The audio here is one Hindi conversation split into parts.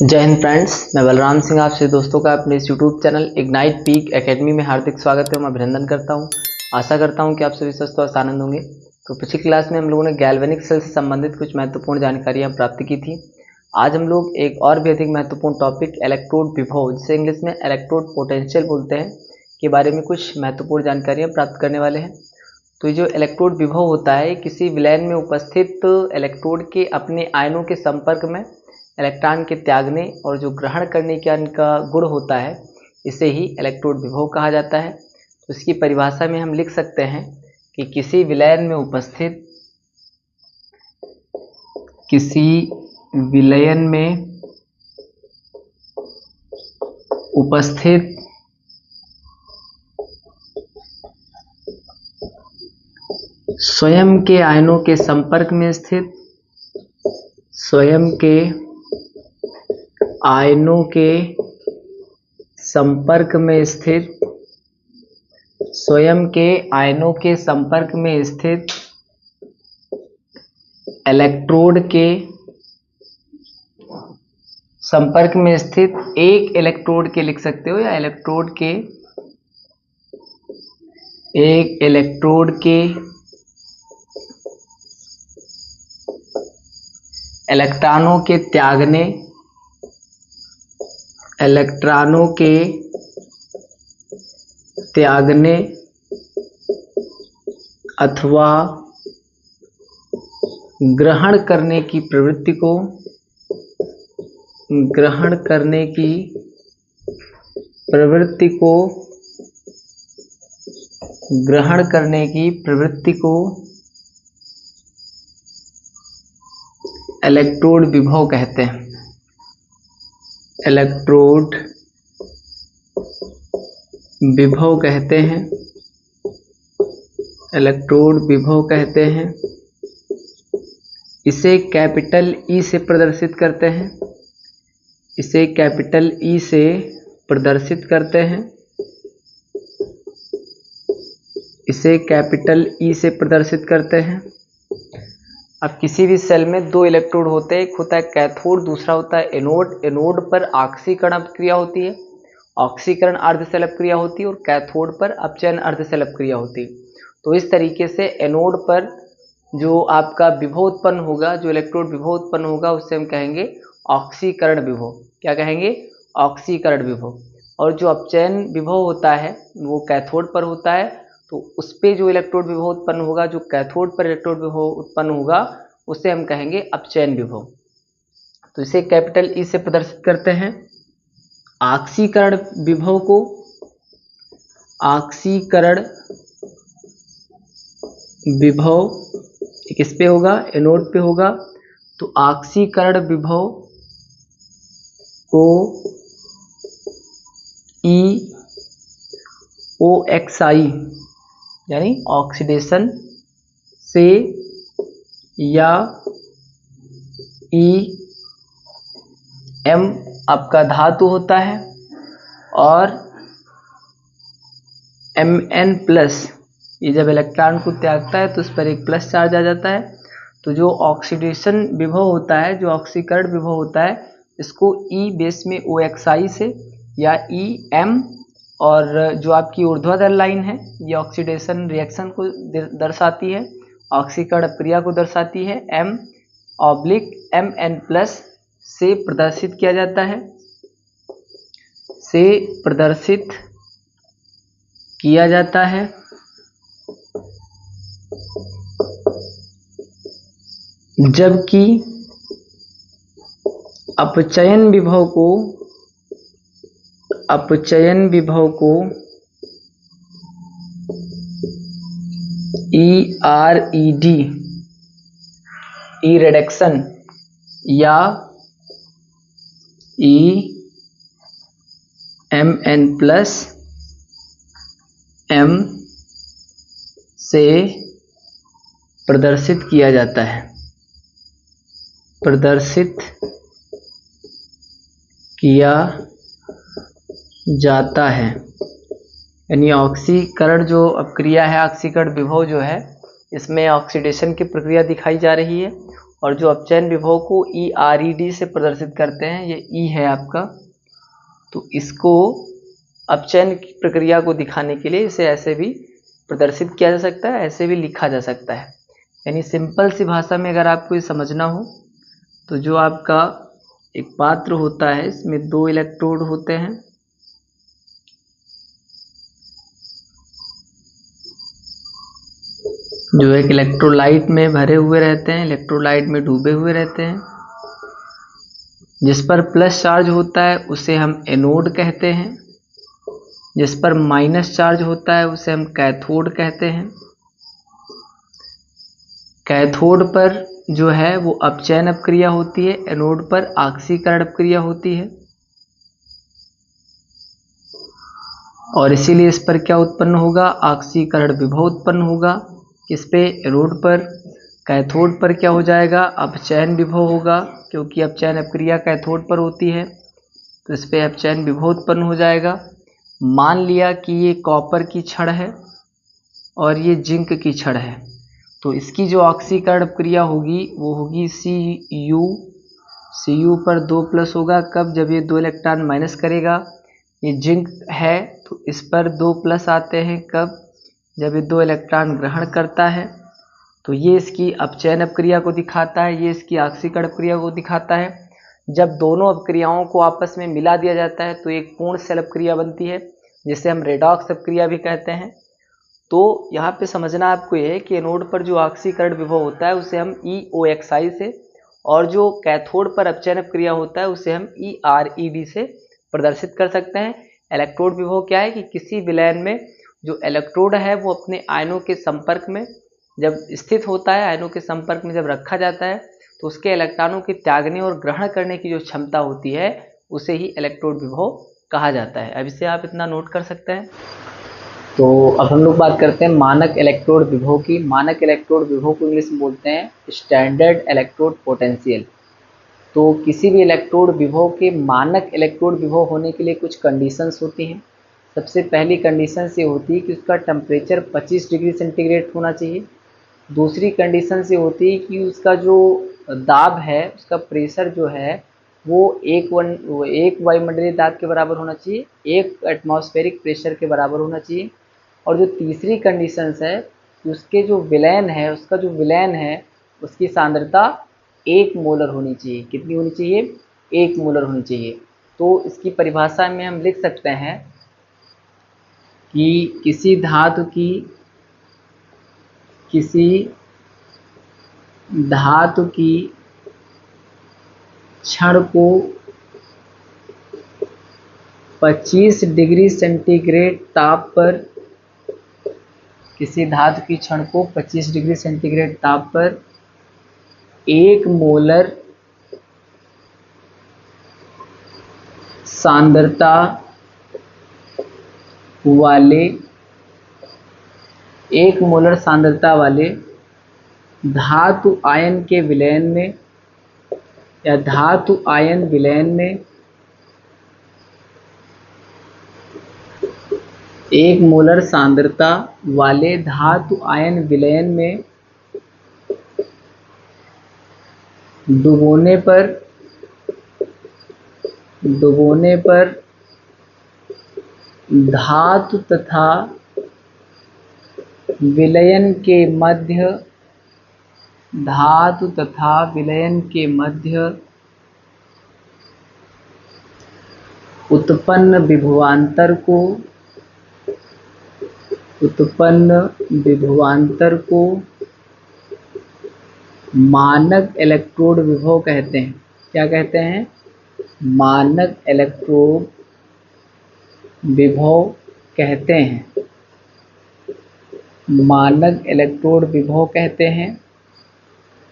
जय हिंद फ्रेंड्स, मैं बलराम सिंह आपसे दोस्तों का अपने इस YouTube channel ignite peak academy में हार्दिक स्वागत है। मैं अभिनंदन करता हूं। आशा करता हूं कि आप सभी स्वस्थ और आनंद होंगे। तो पिछली क्लास में हम लोगों ने गैल्वेनिक सेल से संबंधित कुछ महत्वपूर्ण जानकारियां प्राप्त की थी। आज हम लोग एक और भी अधिक महत्वपूर्ण टॉपिक इलेक्ट्रोड विभव, जिसे इंग्लिश में इलेक्ट्रोड पोटेंशियल बोलते हैं, के बारे में कुछ महत्वपूर्ण जानकारियाँ प्राप्त करने वाले हैं। तो ये जो इलेक्ट्रोड विभव होता है, किसी विलयन में उपस्थित इलेक्ट्रोड के अपने आयनों के संपर्क में इलेक्ट्रॉन के त्यागने और जो ग्रहण करने का इनका गुण होता है, इसे ही इलेक्ट्रोड विभव कहा जाता है। तो इसकी परिभाषा में हम लिख सकते हैं कि किसी विलयन में उपस्थित स्वयं के आयनों के संपर्क में स्थित इलेक्ट्रोड के संपर्क में स्थित एक इलेक्ट्रोड के लिख सकते हो, या एक इलेक्ट्रोड के इलेक्ट्रॉनों के त्यागने अथवा ग्रहण करने की प्रवृत्ति को इलेक्ट्रोड विभव कहते हैं। इलेक्ट्रोड विभव कहते हैं। इसे कैपिटल ई से प्रदर्शित करते हैं। अब किसी भी सेल में दो इलेक्ट्रोड होते हैं, एक होता है कैथोड, दूसरा होता है एनोड। एनोड पर ऑक्सीकरण अपक्रिया होती है, ऑक्सीकरण अर्धशैल अपक्रिया होती है, और कैथोड पर अपचयन अर्धशैल अपक्रिया होती है। तो इस तरीके से एनोड पर जो आपका विभव उत्पन्न होगा, जो इलेक्ट्रोड विभव उत्पन्न होगा, उससे हम कहेंगे ऑक्सीकरण विभव। क्या कहेंगे? ऑक्सीकरण विभव। और जो अपचयन विभव होता है वो कैथोड पर होता है, तो उस पे जो इलेक्ट्रोड विभव उत्पन्न होगा, जो कैथोड पर इलेक्ट्रोड विभव उत्पन्न होगा, उसे हम कहेंगे अपचयन विभव। तो इसे कैपिटल ई से प्रदर्शित करते हैं। ऑक्सीकरण विभव को किस पे होगा? एनोड पे होगा। तो ऑक्सीकरण विभव को EOXI यानी ऑक्सीडेशन से, या EM आपका धातु होता है, और Mn+, ये जब इलेक्ट्रॉन को त्यागता है तो उस पर एक प्लस चार्ज आ जाता है। तो जो ऑक्सीडेशन विभव होता है, जो ऑक्सीकरण विभव होता है, इसको E बेस में OXI से या EM, और जो आपकी ऊर्ध्वाधर लाइन है ये ऑक्सीडेशन रिएक्शन को दर्शाती है, ऑक्सीकरण क्रिया को दर्शाती है, M/Mn+ से प्रदर्शित किया जाता है। जबकि अपचयन विभव को ERED रिडक्शन या EMn+M से प्रदर्शित किया जाता है। यानी ऑक्सीकरण जो अपक्रिया है, ऑक्सीकरण विभव जो है, इसमें ऑक्सीडेशन की प्रक्रिया दिखाई जा रही है, और जो अपचयन विभव को ERED से प्रदर्शित करते हैं, ये E है आपका, तो इसको अपचयन की प्रक्रिया को दिखाने के लिए इसे ऐसे भी प्रदर्शित किया जा सकता है, ऐसे भी लिखा जा सकता है। यानी सिंपल सी भाषा में अगर आपको ये समझना हो तो जो आपका एक पात्र होता है, इसमें 2 इलेक्ट्रोड होते हैं, जो एक इलेक्ट्रोलाइट में भरे हुए रहते हैं, इलेक्ट्रोलाइट में डूबे हुए रहते हैं। जिस पर प्लस चार्ज होता है उसे हम एनोड कहते हैं, जिस पर माइनस चार्ज होता है उसे हम कैथोड कहते हैं। कैथोड पर जो है वो अपचयन अपक्रिया होती है, एनोड पर ऑक्सीकरण अपक्रिया होती है, और इसीलिए इस पर क्या उत्पन्न होगा, ऑक्सीकरण विभव उत्पन्न होगा। किस पे, एनोड पर। कैथोड पर क्या हो जाएगा, अपचयन विभव होगा, क्योंकि अपचयन अपक्रिया कैथोड पर होती है, तो इस पे अपचयन विभव उत्पन्न हो जाएगा। मान लिया कि ये कॉपर की छड़ है और ये जिंक की छड़ है, तो इसकी जो ऑक्सीकरण क्रिया होगी वो होगी Cu पर 2 प्लस होगा। कब, जब ये 2 इलेक्ट्रॉन माइनस करेगा। ये जिंक है तो इस पर 2 प्लस आते हैं, कब, जब ये 2 इलेक्ट्रॉन ग्रहण करता है। तो ये इसकी अपचयन अपक्रिया को दिखाता है, ये इसकी ऑक्सीकरण अपक्रिया को दिखाता है। जब दोनों अपक्रियाओं को आपस में मिला दिया जाता है तो एक पूर्ण सेल अपक्रिया बनती है, जिसे हम रेडॉक्स अपक्रिया भी कहते हैं। तो यहाँ पे समझना आपको ये है कि एनोड पर जो ऑक्सीकरण विभव होता है उसे हम EOXI से, और जो कैथोड पर अपचयन अपक्रिया होता है उसे हम ERED से प्रदर्शित कर सकते हैं। इलेक्ट्रोड विभव क्या है कि किसी विलयन में जो इलेक्ट्रोड है वो अपने आयनों के संपर्क में जब स्थित होता है, आयनों के संपर्क में जब रखा जाता है, तो उसके इलेक्ट्रॉनों के त्यागने और ग्रहण करने की जो क्षमता होती है उसे ही इलेक्ट्रोड विभव कहा जाता है। अब इसे आप इतना नोट कर सकते हैं। तो अब हम लोग बात करते हैं मानक इलेक्ट्रोड विभव की। मानक इलेक्ट्रोड विभव को इंग्लिश में बोलते हैं स्टैंडर्ड इलेक्ट्रोड पोटेंशियल। तो किसी भी इलेक्ट्रोड विभव के मानक इलेक्ट्रोड विभव होने के लिए कुछ कंडीशंस होती हैं। सबसे पहली कंडीशन ये होती है कि उसका टेम्परेचर 25 डिग्री सेंटीग्रेड होना चाहिए। दूसरी कंडीशन ये होती है कि उसका जो दाब है, उसका प्रेशर जो है वो एक वायुमंडलीय दाब के बराबर होना चाहिए, 1 एटमॉस्फेरिक प्रेशर के बराबर होना चाहिए। और जो तीसरी कंडीशन है कि उसके जो विलयन है, उसका जो विलयन है उसकी सांद्रता 1 मोलर होनी चाहिए। कितनी होनी चाहिए, 1 मोलर होनी चाहिए। तो इसकी परिभाषा में हम लिख सकते हैं कि किसी धातु की क्षण को 25 डिग्री सेंटीग्रेड ताप पर, किसी धातु की क्षण को 25 डिग्री सेंटीग्रेड ताप पर 1 मोलर सांद्रता वाले धातु आयन के विलयन में या धातु आयन विलयन में 1 मोलर सांद्रता वाले धातु आयन विलयन में डुबोने पर धातु तथा विलयन के मध्य उत्पन्न विभवांतर को मानक इलेक्ट्रोड विभव कहते हैं। क्या कहते हैं, मानक इलेक्ट्रोड विभव कहते हैं। मानक इलेक्ट्रोड विभव कहते हैं।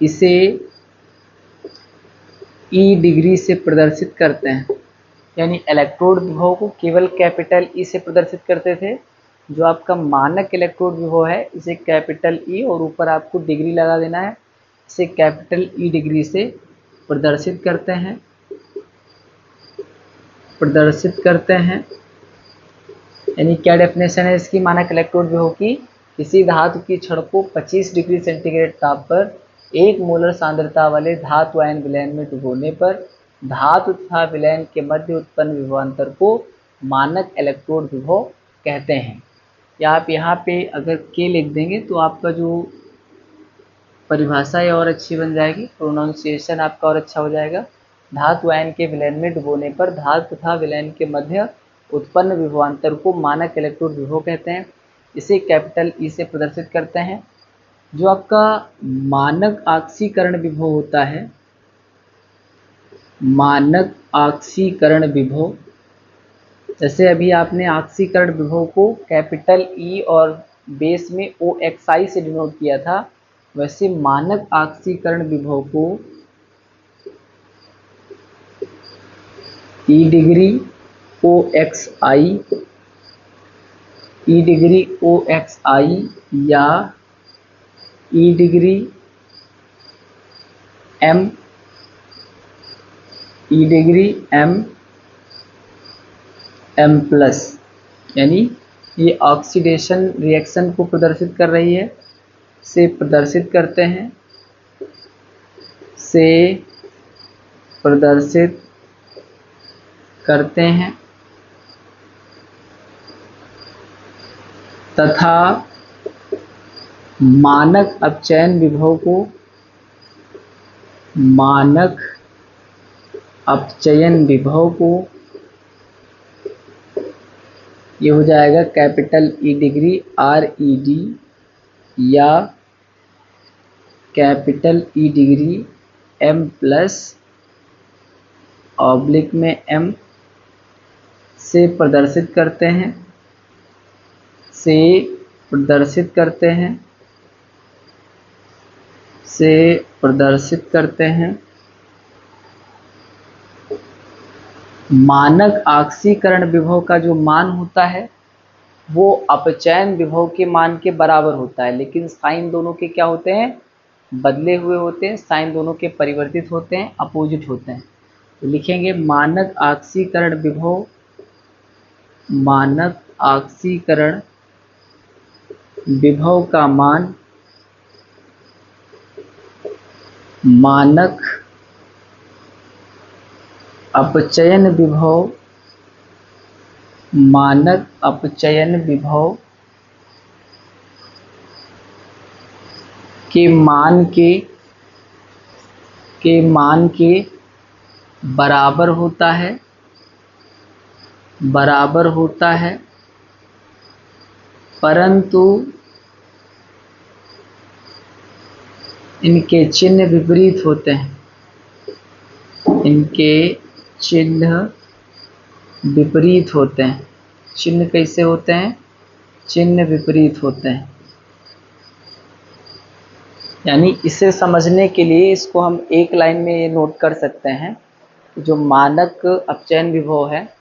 इसे E डिग्री से प्रदर्शित करते हैं। यानी इलेक्ट्रोड विभव को केवल कैपिटल E से प्रदर्शित करते थे। जो आपका मानक इलेक्ट्रोड विभव है इसे कैपिटल E और ऊपर आपको डिग्री लगा देना है, इसे कैपिटल E डिग्री से प्रदर्शित करते हैं। यानी क्या डेफिनेशन है इसकी मानक इलेक्ट्रोड विभव की, किसी धातु की छड़ को 25 डिग्री सेंटीग्रेड ताप पर 1 मोलर सांद्रता वाले धातु आयन विलयन में डुबोने पर धातु तथा विलयन के मध्य उत्पन्न विभवांतर को मानक इलेक्ट्रोड विभव कहते हैं। या आप यहाँ पे अगर के लिख देंगे तो आपका जो परिभाषा है और अच्छी बन जाएगी, प्रोनाउंसिएशन आपका और अच्छा हो जाएगा। धातु आयन के विलयन में डुबोने पर धातु तथा विलयन के मध्य उत्पन्न विभवांतर को मानक इलेक्ट्रोड विभव कहते हैं। इसे कैपिटल ई से प्रदर्शित करते हैं। जो आपका मानक आक्सीकरण विभव होता है, मानक आक्सीकरण विभव, जैसे अभी आपने आक्सीकरण विभव को कैपिटल ई और बेस में OXI से डिनोट किया था, वैसे मानक आक्सीकरण विभव को ई डिग्री OXI या ई डिग्री M प्लस, यानी ये ऑक्सीडेशन रिएक्शन को प्रदर्शित कर रही है, से प्रदर्शित करते हैं, तथा मानक अपचयन विभव को ये हो जाएगा कैपिटल ई डिग्री RED या capital E degree M plus oblique में M से प्रदर्शित करते हैं। मानक आक्सीकरण विभव का जो मान होता है वो अपचयन विभव के मान के बराबर होता है, लेकिन साइन दोनों के क्या होते हैं, बदले हुए होते हैं, साइन दोनों के परिवर्तित होते हैं, अपोजिट होते हैं। तो लिखेंगे मानक आक्सीकरण विभव, मानक आक्सीकरण विभव का मान मानक अपचयन विभव के मान के बराबर होता है, परंतु इनके चिन्ह विपरीत होते हैं। चिन्ह कैसे होते हैं, चिन्ह विपरीत होते हैं। यानी इसे समझने के लिए इसको हम एक लाइन में ये नोट कर सकते हैं, जो मानक अपचयन विभव है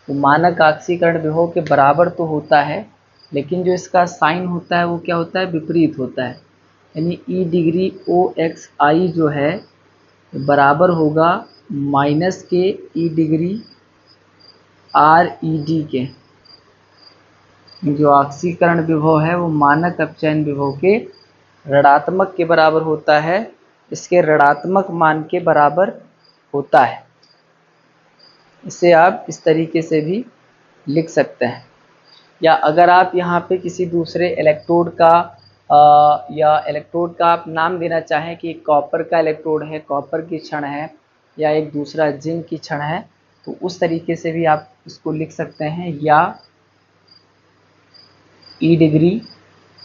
वो मानक आक्सीकरण विभव के बराबर तो होता है, लेकिन जो इसका साइन होता है वो क्या होता है, विपरीत होता है। यानी ई डिग्री OXI जो है बराबर होगा माइनस के ई डिग्री RED के। जो ऑक्सीकरण विभव है वो मानक अपचयन विभव के ऋणात्मक के बराबर होता है, इसके ऋणात्मक मान के बराबर होता है। इसे आप इस तरीके से भी लिख सकते हैं। या अगर आप यहाँ पे किसी दूसरे इलेक्ट्रोड का आप नाम देना चाहें कि कॉपर का इलेक्ट्रोड है, कॉपर की क्षण है, या एक दूसरा जिंक की क्षण है, तो उस तरीके से भी आप इसको लिख सकते हैं। या ई डिग्री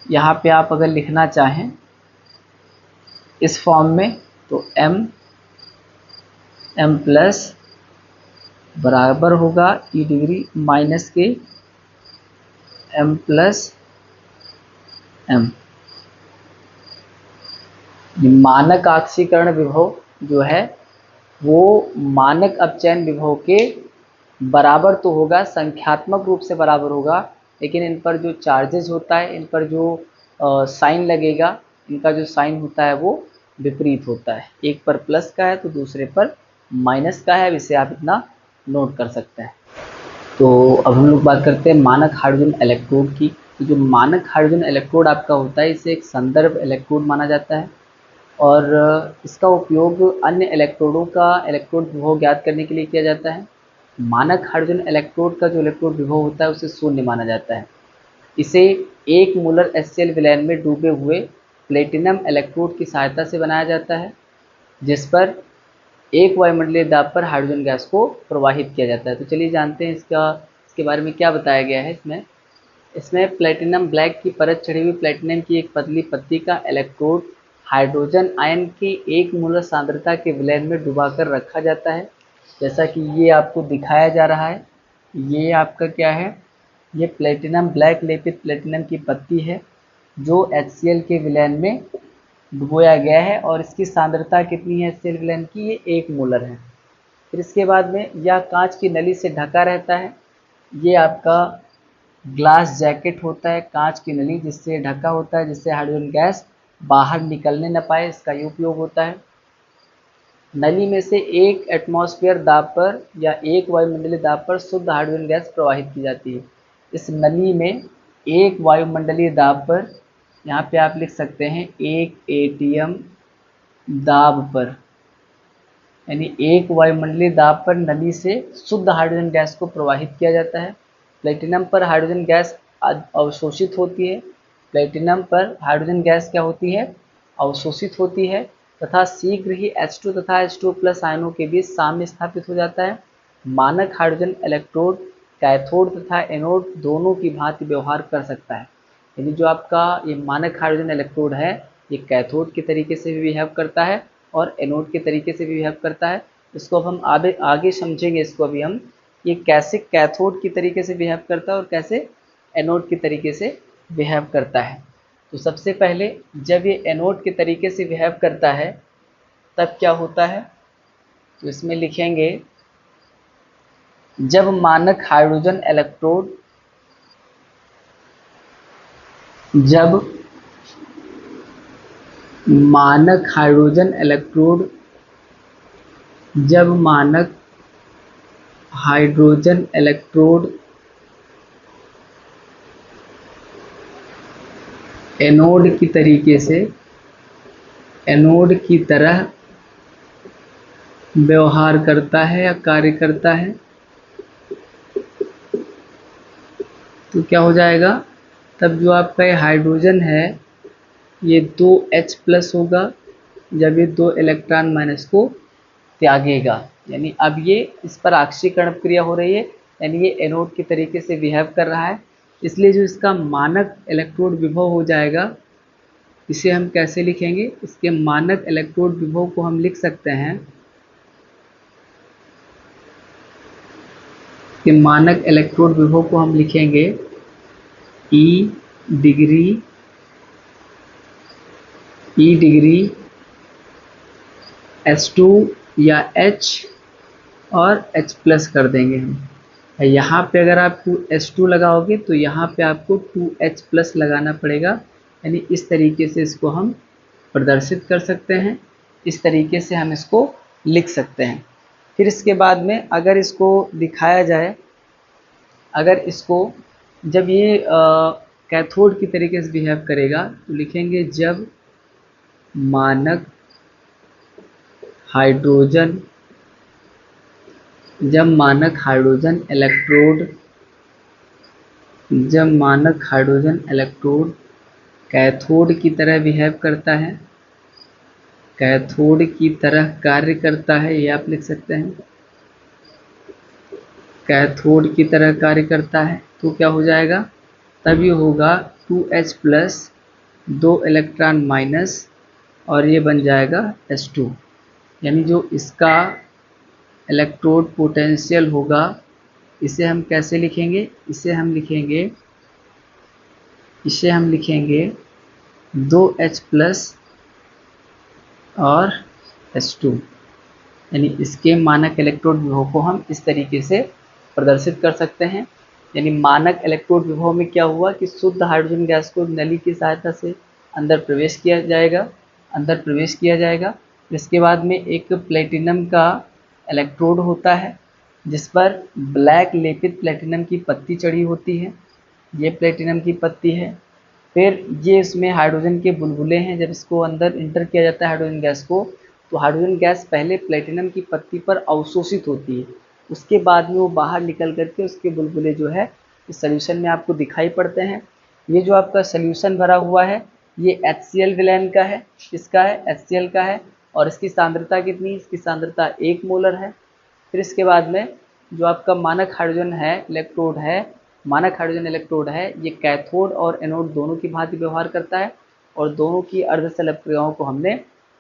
यहाँ पे आप अगर लिखना चाहें इस फॉर्म में, तो M प्लस बराबर होगा ई डिग्री माइनस के M प्लस M। मानक आक्सीकरण विभव जो है वो मानक अपचयन विभव के बराबर तो होगा, संख्यात्मक रूप से बराबर होगा, लेकिन इन पर जो चार्जेस होता है, इन पर जो साइन लगेगा, इनका जो साइन होता है वो विपरीत होता है। एक पर प्लस का है तो दूसरे पर माइनस का है। इसे आप इतना नोट कर सकते हैं। तो अब हम लोग बात करते हैं मानक हाइड्रोजन इलेक्ट्रोड की। तो जो मानक हाइड्रोजन इलेक्ट्रोड आपका होता है, इसे एक संदर्भ इलेक्ट्रोड माना जाता है। और इसका उपयोग अन्य इलेक्ट्रोडों का इलेक्ट्रोड विभव ज्ञात करने के लिए किया जाता है। मानक हाइड्रोजन इलेक्ट्रोड का जो इलेक्ट्रोड विभव होता है उसे शून्य माना जाता है। इसे 1 मोलर HCl विलयन में डूबे हुए प्लेटिनम इलेक्ट्रोड की सहायता से बनाया जाता है, जिस पर 1 वायुमंडलीय दाब पर हाइड्रोजन गैस को प्रवाहित किया जाता है। तो चलिए जानते हैं इसके बारे में क्या बताया गया है। इसमें प्लेटिनम ब्लैक की परत चढ़ी हुई प्लेटिनम की एक पतली पत्ती का इलेक्ट्रोड हाइड्रोजन आयन की 1 मोलर सांद्रता के विलयन में डुबाकर रखा जाता है, जैसा कि ये आपको दिखाया जा रहा है। ये आपका क्या है, ये प्लेटिनम ब्लैक लेपित प्लेटिनम की पत्ती है जो HCl के विलयन में डुबोया गया है और इसकी सांद्रता कितनी है HCl विलयन की, ये 1 मोलर है। फिर इसके बाद में यह कांच की नली से ढका रहता है। ये आपका ग्लास जैकेट होता है, कांच की नली जिससे ढका होता है, जिससे हाइड्रोजन गैस बाहर निकलने न पाए, इसका ये उपयोग होता है। नली में से 1 एटमॉस्फेयर दाब पर या 1 वायुमंडलीय दाब पर शुद्ध हाइड्रोजन गैस प्रवाहित की जाती है। इस नली में 1 वायुमंडलीय दाब पर, यहाँ पे आप लिख सकते हैं 1 ATM दाब पर, यानी 1 वायुमंडलीय दाब पर नली से शुद्ध हाइड्रोजन गैस को प्रवाहित किया जाता है। प्लेटिनम पर हाइड्रोजन गैस अवशोषित होती है। प्लेटिनम पर हाइड्रोजन गैस क्या होती है, अवशोषित होती है तथा शीघ्र ही H2 तथा H2+ आयनों के बीच साम्य स्थापित हो जाता है। मानक हाइड्रोजन इलेक्ट्रोड कैथोड तथा एनोड दोनों की भांति व्यवहार कर सकता है। यानी जो आपका ये मानक हाइड्रोजन इलेक्ट्रोड है, ये कैथोड के तरीके से भी बिहेव करता है और एनोड के तरीके से भी बिहेव करता है। इसको अब हम आगे समझेंगे। इसको अभी हम, ये कैसे कैथोड की तरीके से बिहेव करता है और कैसे एनोड के तरीके से बिहेव करता है। तो सबसे पहले जब ये एनोड के तरीके से बिहेव करता है तब क्या होता है, तो इसमें लिखेंगे जब मानक हाइड्रोजन इलेक्ट्रोड जब मानक हाइड्रोजन इलेक्ट्रोड जब मानक हाइड्रोजन इलेक्ट्रोड एनोड की तरीके से एनोड की तरह व्यवहार करता है या कार्य करता है, तो क्या हो जाएगा, तब जो आपका ये हाइड्रोजन है ये 2H+ होगा जब ये 2 इलेक्ट्रॉन माइनस को त्यागेगा। यानी अब ये इस पर आक्सीकरण क्रिया हो रही है, यानी ये एनोड के तरीके से बिहेव कर रहा है। इसलिए जो इसका मानक इलेक्ट्रोड विभव हो जाएगा, इसे हम कैसे लिखेंगे, इसके मानक इलेक्ट्रोड विभव को हम लिख सकते हैं कि मानक इलेक्ट्रोड विभव को हम लिखेंगे E डिग्री H2 या H और H+ कर देंगे हम। यहाँ पे अगर आप H2 लगाओगे तो यहाँ पे आपको 2H+ लगाना पड़ेगा। यानी इस तरीके से इसको हम प्रदर्शित कर सकते हैं, इस तरीके से हम इसको लिख सकते हैं। फिर इसके बाद में अगर इसको दिखाया जाए, अगर इसको जब ये कैथोड की तरीके से बिहेव करेगा तो लिखेंगे जब मानक हाइड्रोजन इलेक्ट्रोड कैथोड की तरह बिहेव करता है, कैथोड की तरह कार्य करता है, ये आप लिख सकते हैं, कैथोड की तरह कार्य करता है, तो क्या हो जाएगा, तब ये होगा 2H+, 2 इलेक्ट्रॉन माइनस और ये बन जाएगा H2। यानी जो इसका इलेक्ट्रोड पोटेंशियल होगा, इसे हम कैसे लिखेंगे, इसे हम लिखेंगे 2H+ और H2। यानी इसके मानक इलेक्ट्रोड विभव को हम इस तरीके से प्रदर्शित कर सकते हैं। यानी मानक इलेक्ट्रोड विभव में क्या हुआ कि शुद्ध हाइड्रोजन गैस को नली की सहायता से अंदर प्रवेश किया जाएगा। इसके बाद में एक प्लेटिनम का इलेक्ट्रोड होता है जिस पर ब्लैक लेपित प्लेटिनम की पत्ती चढ़ी होती है, ये प्लेटिनम की पत्ती है। फिर ये इसमें हाइड्रोजन के बुलबुले हैं, जब इसको अंदर इंटर किया जाता है हाइड्रोजन गैस को, तो हाइड्रोजन गैस पहले प्लेटिनम की पत्ती पर अवशोषित होती है, उसके बाद में वो बाहर निकल करके उसके बुलबुले जो है इस सोल्यूशन में आपको दिखाई पड़ते हैं। ये जो आपका सोल्यूशन भरा हुआ है ये HCl विलयन का है, किसका है, HCl का है, और इसकी सांद्रता कितनी, इसकी सांद्रता 1 मोलर है। फिर इसके बाद में जो आपका मानक हाइड्रोजन है इलेक्ट्रोड है, मानक हाइड्रोजन इलेक्ट्रोड है, ये कैथोड और एनोड दोनों की भांति व्यवहार करता है, और दोनों की अर्धसलभ क्रियाओं को हमने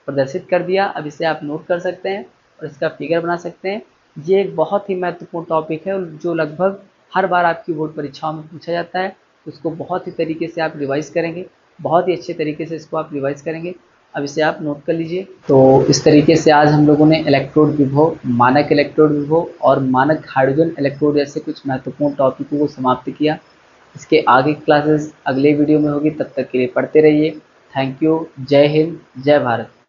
प्रदर्शित कर दिया। अब इसे आप नोट कर सकते हैं और इसका फिगर बना सकते हैं। ये एक बहुत ही महत्वपूर्ण टॉपिक है जो लगभग हर बार आपकी बोर्ड परीक्षाओं में पूछा जाता है, उसको बहुत ही तरीके से आप रिवाइज करेंगे, बहुत ही अच्छे तरीके से इसको आप रिवाइज करेंगे। अब इसे आप नोट कर लीजिए। तो इस तरीके से आज हम लोगों ने इलेक्ट्रोड विभव, मानक इलेक्ट्रोड विभव और मानक हाइड्रोजन इलेक्ट्रोड जैसे कुछ महत्वपूर्ण टॉपिकों को समाप्त किया। इसके आगे क्लासेस अगले वीडियो में होगी, तब तक के लिए पढ़ते रहिए। Thank you. जय हिंद, जय भारत।